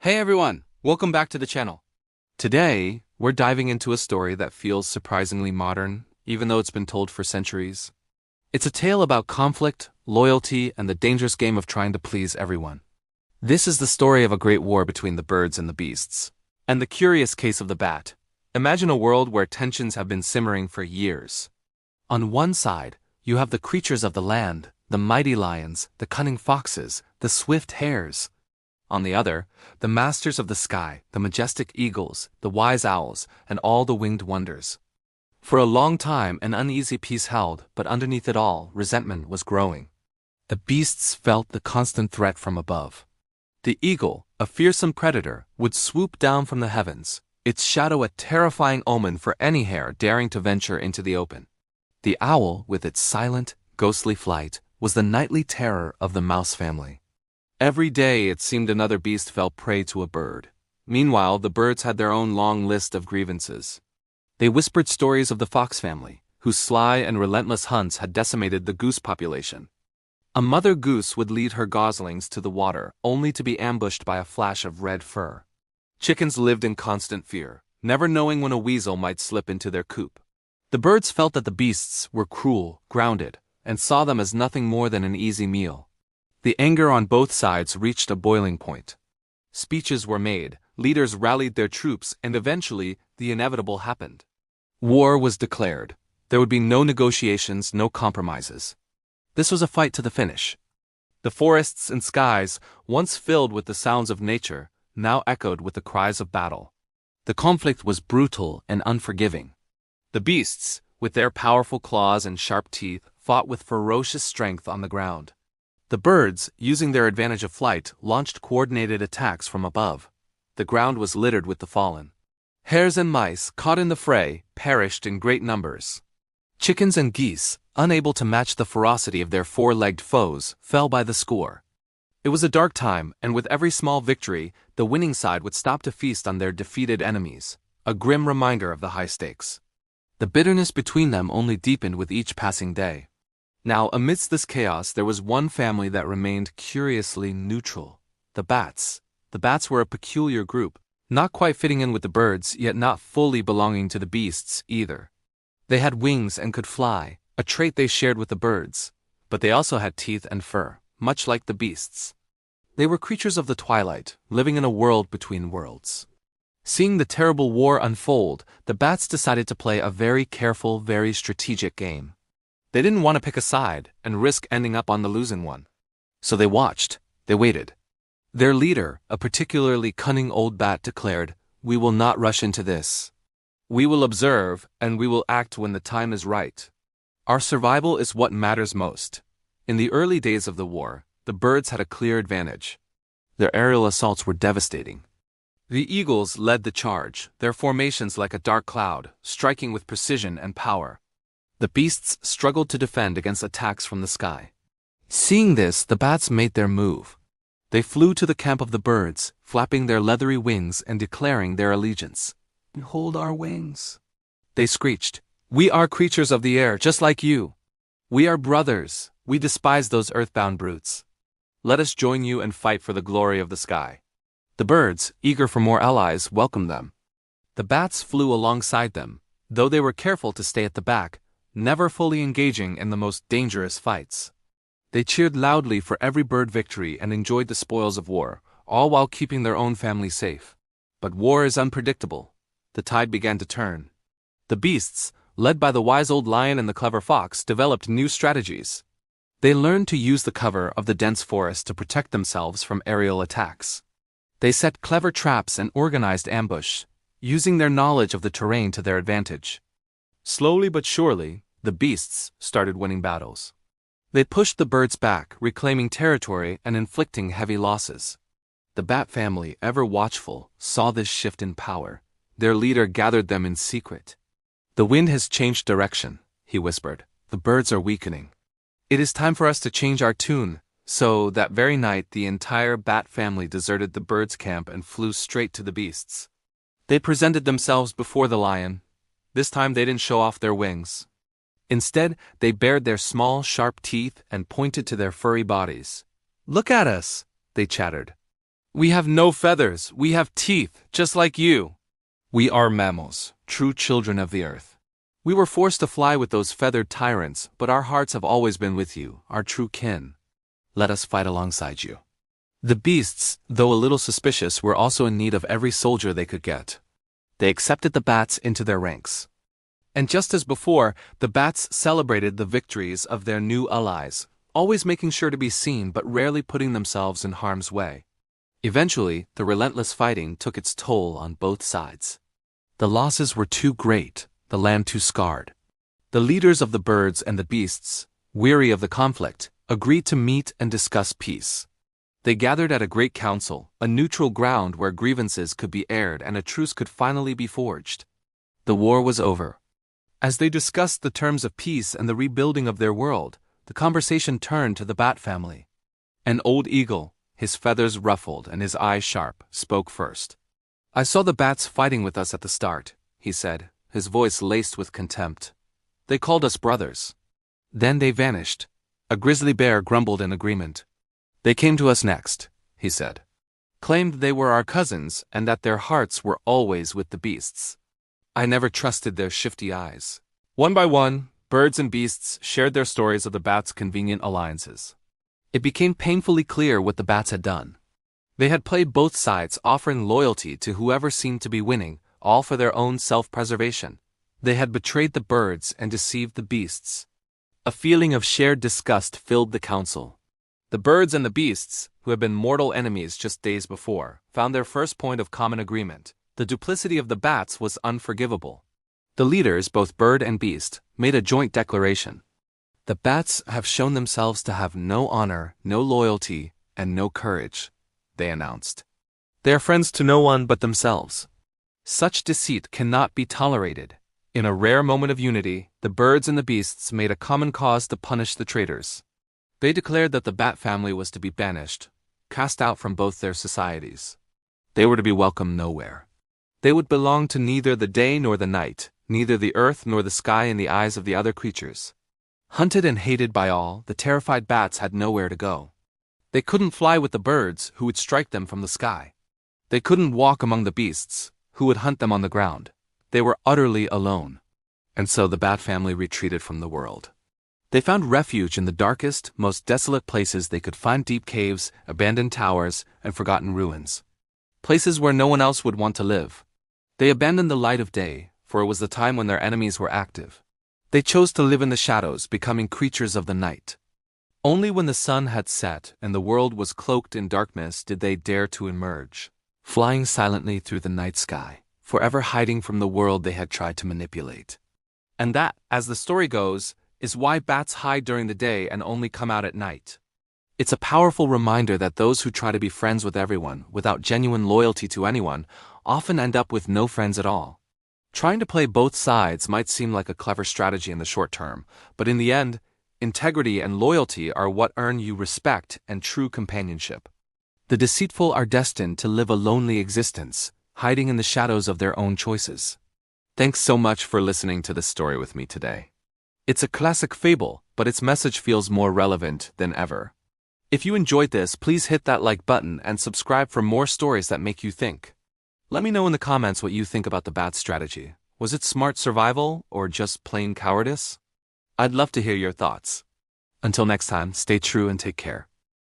Hey everyone, welcome back to the channel. Today, we're diving into a story that feels surprisingly modern, even though it's been told for centuries. It's a tale about conflict, loyalty, and the dangerous game of trying to please everyone. This is the story of a great war between the birds and the beasts. And the curious case of the bat. Imagine a world where tensions have been simmering for years. On one side, you have the creatures of the land, the mighty lions, the cunning foxes, the swift hares. On the other, the masters of the sky, the majestic eagles, the wise owls, and all the winged wonders. For a long time, an uneasy peace held, but underneath it all, resentment was growing. The beasts felt the constant threat from above. The eagle, a fearsome predator, would swoop down from the heavens, its shadow a terrifying omen for any hare daring to venture into the open. The owl, with its silent, ghostly flight, was the nightly terror of the mouse family. Every day it seemed another beast fell prey to a bird. Meanwhile, the birds had their own long list of grievances. They whispered stories of the fox family, whose sly and relentless hunts had decimated the goose population. A mother goose would lead her goslings to the water, only to be ambushed by a flash of red fur. Chickens lived in constant fear, never knowing when a weasel might slip into their coop. The birds felt that the beasts were cruel, grounded, and saw them as nothing more than an easy meal. The anger on both sides reached a boiling point. Speeches were made, leaders rallied their troops, and eventually, the inevitable happened. War was declared. There would be no negotiations, no compromises. This was a fight to the finish. The forests and skies, once filled with the sounds of nature, now echoed with the cries of battle. The conflict was brutal and unforgiving. The beasts, with their powerful claws and sharp teeth, fought with ferocious strength on the ground. The birds, using their advantage of flight, launched coordinated attacks from above. The ground was littered with the fallen. Hares and mice, caught in the fray, perished in great numbers. Chickens and geese, unable to match the ferocity of their four-legged foes, fell by the score. It was a dark time, and with every small victory, the winning side would stop to feast on their defeated enemies, a grim reminder of the high stakes. The bitterness between them only deepened with each passing day. Now, amidst this chaos, there was one family that remained curiously neutral. The bats. The bats were a peculiar group, not quite fitting in with the birds, yet not fully belonging to the beasts either. They had wings and could fly, a trait they shared with the birds, but they also had teeth and fur, much like the beasts. They were creatures of the twilight, living in a world between worlds. Seeing the terrible war unfold, the bats decided to play a very careful, very strategic game. They didn't want to pick a side and risk ending up on the losing one. So they watched, they waited. Their leader, a particularly cunning old bat, declared, "We will not rush into this. We will observe, and we will act when the time is right. Our survival is what matters most." In the early days of the war, the birds had a clear advantage. Their aerial assaults were devastating. The eagles led the charge, their formations like a dark cloud, striking with precision and power. The beasts struggled to defend against attacks from the sky. Seeing this, the bats made their move. They flew to the camp of the birds, flapping their leathery wings and declaring their allegiance. "Behold our wings," they screeched. "We are creatures of the air, just like you. We are brothers. We despise those earthbound brutes. Let us join you and fight for the glory of the sky." The birds, eager for more allies, welcomed them. The bats flew alongside them, though they were careful to stay at the back, never fully engaging in the most dangerous fights. They cheered loudly for every bird victory and enjoyed the spoils of war, all while keeping their own family safe. But war is unpredictable. The tide began to turn. The beasts, led by the wise old lion and the clever fox, developed new strategies. They learned to use the cover of the dense forest to protect themselves from aerial attacks. They set clever traps and organized ambush, using their knowledge of the terrain to their advantage. Slowly but surely, the beasts started winning battles. They pushed the birds back, reclaiming territory and inflicting heavy losses. The bat family, ever watchful, saw this shift in power. Their leader gathered them in secret. "The wind has changed direction," he whispered. "The birds are weakening. It is time for us to change our tune." So, that very night, the entire bat family deserted the birds' camp and flew straight to the beasts. They presented themselves before the lion. This time they didn't show off their wings. Instead, they bared their small, sharp teeth and pointed to their furry bodies. "Look at us," they chattered. We have no feathers, we have teeth, just like you. We are mammals, true children of the earth. We were forced to fly with those feathered tyrants, but our hearts have always been with you, our true kin. Let us fight alongside you. The beasts, though a little suspicious, were also in need of every soldier they could get. They accepted the bats into their ranks. And just as before, the bats celebrated the victories of their new allies, always making sure to be seen but rarely putting themselves in harm's way. Eventually, the relentless fighting took its toll on both sides. The losses were too great, the land too scarred. The leaders of the birds and the beasts, weary of the conflict, agreed to meet and discuss peace. They gathered at a great council, a neutral ground where grievances could be aired and a truce could finally be forged. The war was over. As they discussed the terms of peace and the rebuilding of their world, the conversation turned to the bat family. An old eagle, his feathers ruffled and his eyes sharp, spoke first. "I saw the bats fighting with us at the start," he said, his voice laced with contempt. "They called us brothers. Then they vanished." A grizzly bear grumbled in agreement. "They came to us next," he said. "Claimed they were our cousins and that their hearts were always with the beasts. I never trusted their shifty eyes." One by one, birds and beasts shared their stories of the bats' convenient alliances. It became painfully clear what the bats had done. They had played both sides, offering loyalty to whoever seemed to be winning, all for their own self-preservation. They had betrayed the birds and deceived the beasts. A feeling of shared disgust filled the council. The birds and the beasts, who had been mortal enemies just days before, found their first point of common agreement. The duplicity of the bats was unforgivable. The leaders, both bird and beast, made a joint declaration. "The bats have shown themselves to have no honor, no loyalty, and no courage," they announced. "They are friends to no one but themselves. Such deceit cannot be tolerated." In a rare moment of unity, the birds and the beasts made a common cause to punish the traitors. They declared that the bat family was to be banished, cast out from both their societies. They were to be welcome nowhere. They would belong to neither the day nor the night, neither the earth nor the sky in the eyes of the other creatures. Hunted and hated by all, the terrified bats had nowhere to go. They couldn't fly with the birds, who would strike them from the sky. They couldn't walk among the beasts, who would hunt them on the ground. They were utterly alone. And so the bat family retreated from the world. They found refuge in the darkest, most desolate places they could find: deep caves, abandoned towers, and forgotten ruins. Places where no one else would want to live. They abandoned the light of day, for it was the time when their enemies were active. They chose to live in the shadows, becoming creatures of the night. Only when the sun had set and the world was cloaked in darkness did they dare to emerge, flying silently through the night sky, forever hiding from the world they had tried to manipulate. And that, as the story goes, is why bats hide during the day and only come out at night. It's a powerful reminder that those who try to be friends with everyone, without genuine loyalty to anyone, often end up with no friends at all. Trying to play both sides might seem like a clever strategy in the short term, but in the end, integrity and loyalty are what earn you respect and true companionship. The deceitful are destined to live a lonely existence, hiding in the shadows of their own choices. Thanks so much for listening to this story with me today. It's a classic fable, but its message feels more relevant than ever. If you enjoyed this, please hit that like button and subscribe for more stories that make you think. Let me know in the comments what you think about the bat strategy. Was it smart survival or just plain cowardice? I'd love to hear your thoughts. Until next time, stay true and take care.